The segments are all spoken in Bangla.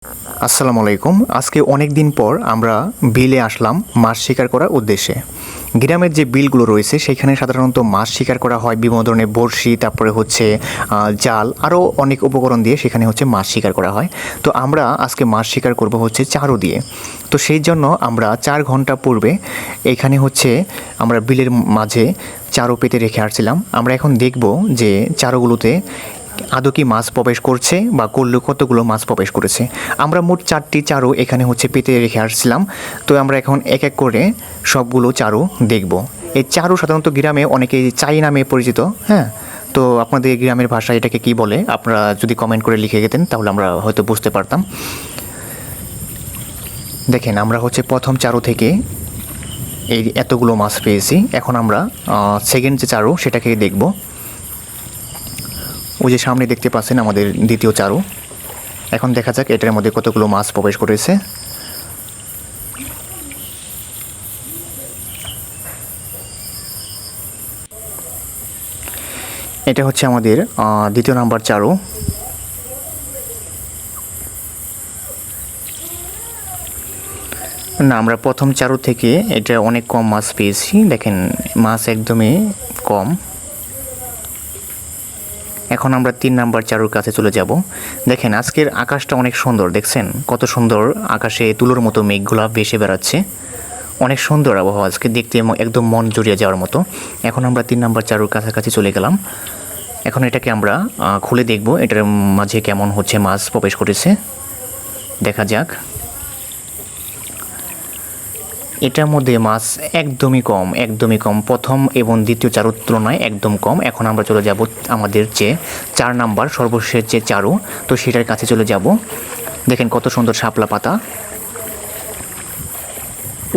আসসালামু আলাইকুম। আজকে অনেক দিন পর আমরা বিলে আসলাম মাছ শিকার করার উদ্দেশ্যে। গ্রামের যে বিলগুলো রয়েছে সেখানে সাধারণত মাছ শিকার করা হয় বিভিন্ন ধরনের বড়শি, তারপরে হচ্ছে জাল, আরও অনেক উপকরণ দিয়ে সেখানে হচ্ছে মাছ শিকার করা হয়। তো আমরা আজকে মাছ শিকার করব হচ্ছে চারু দিয়ে। তো সেই জন্য আমরা 4 ঘন্টা পূর্বে এখানে হচ্ছে আমরা বিলের মাঝে চারু পেতে রেখে আসছিলাম। আমরা এখন দেখব যে চারুগুলোতে আদৌ কি মাছ প্রবেশ করছে বা করলে কতগুলো মাছ প্রবেশ করেছে। আমরা মোট 4টি চারু এখানে হচ্ছে পেতে রেখে আসছিলাম। তো আমরা এখন এক এক করে সবগুলো চারু দেখব। এই চারু সাধারণত গ্রামে অনেকেই চাই নামে পরিচিত। হ্যাঁ, তো আপনাদের গ্রামের ভাষায় এটাকে কি বলে আপনারা যদি কমেন্ট করে লিখে যেতেন তাহলে আমরা হয়তো বুঝতে পারতাম। দেখেন, আমরা হচ্ছে প্রথম চারু থেকে এই এতগুলো মাছ পেয়েছি। এখন আমরা সেকেন্ড যে চারু সেটাকে দেখব। ওই যে সামনে দেখতে পাচ্ছেন আমাদের দ্বিতীয় চারু। এখন দেখা যাক এটার মধ্যে কতগুলো মাছ প্রবেশ করেছে। এটা হচ্ছে আমাদের দ্বিতীয় নাম্বার চারু। না, আমরা প্রথম চারু থেকে এটা অনেক কম মাছ পেয়েছি। দেখেন, মাছ একদমই কম। এখন আমরা 3 নাম্বার চারুর কাছে চলে যাব। দেখেন, আজকের আকাশটা অনেক সুন্দর। দেখছেন কত সুন্দর, আকাশে তুলোর মতো মেঘগুলা ভেসে বেড়াচ্ছে। অনেক সুন্দর আবহাওয়া আজকে, দেখতে একদম মন জুড়িয়ে যাওয়ার মতো। এখন আমরা 3 নাম্বার চারুর কাছাকাছি চলে গেলাম। এখন এটাকে আমরা খুলে দেখব এটার মাঝে কেমন হচ্ছে মাছ প্রবেশ করেছে। দেখা যাক। এটার মধ্যে মাছ একদমই কম, একদমই কম। প্রথম এবং দ্বিতীয় চারুর তুলনায় একদম কম। এখন আমরা চলে যাব আমাদের যে 4 নাম্বার সর্বশেষ যে চারু, তো সেটার কাছে চলে যাব। দেখেন কত সুন্দর শাপলা পাতা।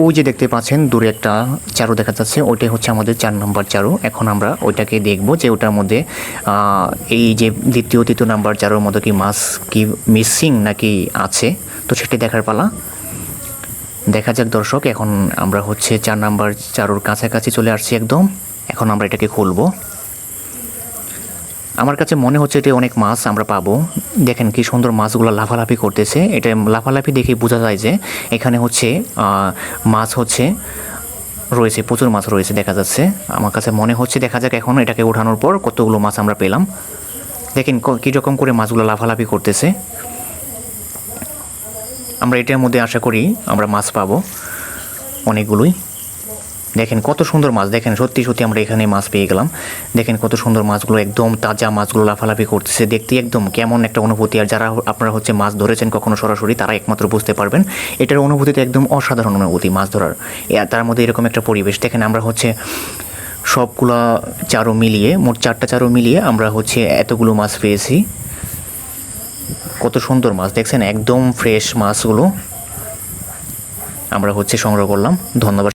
ওই যে দেখতে পাচ্ছেন দূরে একটা চারু দেখা যাচ্ছে, ওইটাই হচ্ছে আমাদের 4 নাম্বার চারু। এখন আমরা ওইটাকে দেখব যে ওটার মধ্যে এই যে দ্বিতীয় তৃতীয় নাম্বার চারুর মধ্যে কি মাছ কি মিসিং নাকি আছে, তো সেটি দেখার পালা। দেখা যাক দর্শক। এখন আমরা হচ্ছে 4 নাম্বার চারুর কাছাকাছি চলে আসছি একদম। এখন আমরা এটাকে খুলবো। আমার কাছে মনে হচ্ছে এটা অনেক মাছ আমরা পাবো। দেখেন কি সুন্দর মাছগুলো লাফালাফি করতেছে। এটা লাফালাফি দেখে বোঝা যায় যে এখানে হচ্ছে মাছ হচ্ছে রয়েছে, প্রচুর মাছ রয়েছে দেখা যাচ্ছে। আমার কাছে মনে হচ্ছে, দেখা যাক এখন এটাকে ওঠানোর পর কতগুলো মাছ আমরা পেলাম। দেখেন কীরকম করে মাছগুলো লাফালাফি করতেছে। আমরা এটার মধ্যে আশা করি আমরা মাছ পাবো অনেকগুলোই। দেখেন কত সুন্দর মাছ। দেখেন সত্যি সত্যি আমরা এখানে মাছ পেয়ে গেলাম। দেখেন কত সুন্দর মাছগুলো, একদম তাজা মাছগুলো লাফালাফি করতেছে। দেখতে একদম কেমন একটা অনুভূতি। আর যারা আপনারা হচ্ছে মাছ ধরেছেন কখনো সরাসরি, তারা একমাত্র বুঝতে পারবেন এটার অনুভূতিতে একদম অসাধারণ অনুভূতি মাছ ধরার। তার মধ্যে এরকম একটা পরিবেশ। দেখেন আমরা হচ্ছে সবগুলা চারু মিলিয়ে, মোট 4টা চারু মিলিয়ে আমরা হচ্ছে এতগুলো মাছ পেয়েছি। কত সুন্দর মাছ দেখছেন, একদম ফ্রেশ মাছগুলো আমরা হচ্ছে সংগ্রহ করলাম। ধন্যবাদ।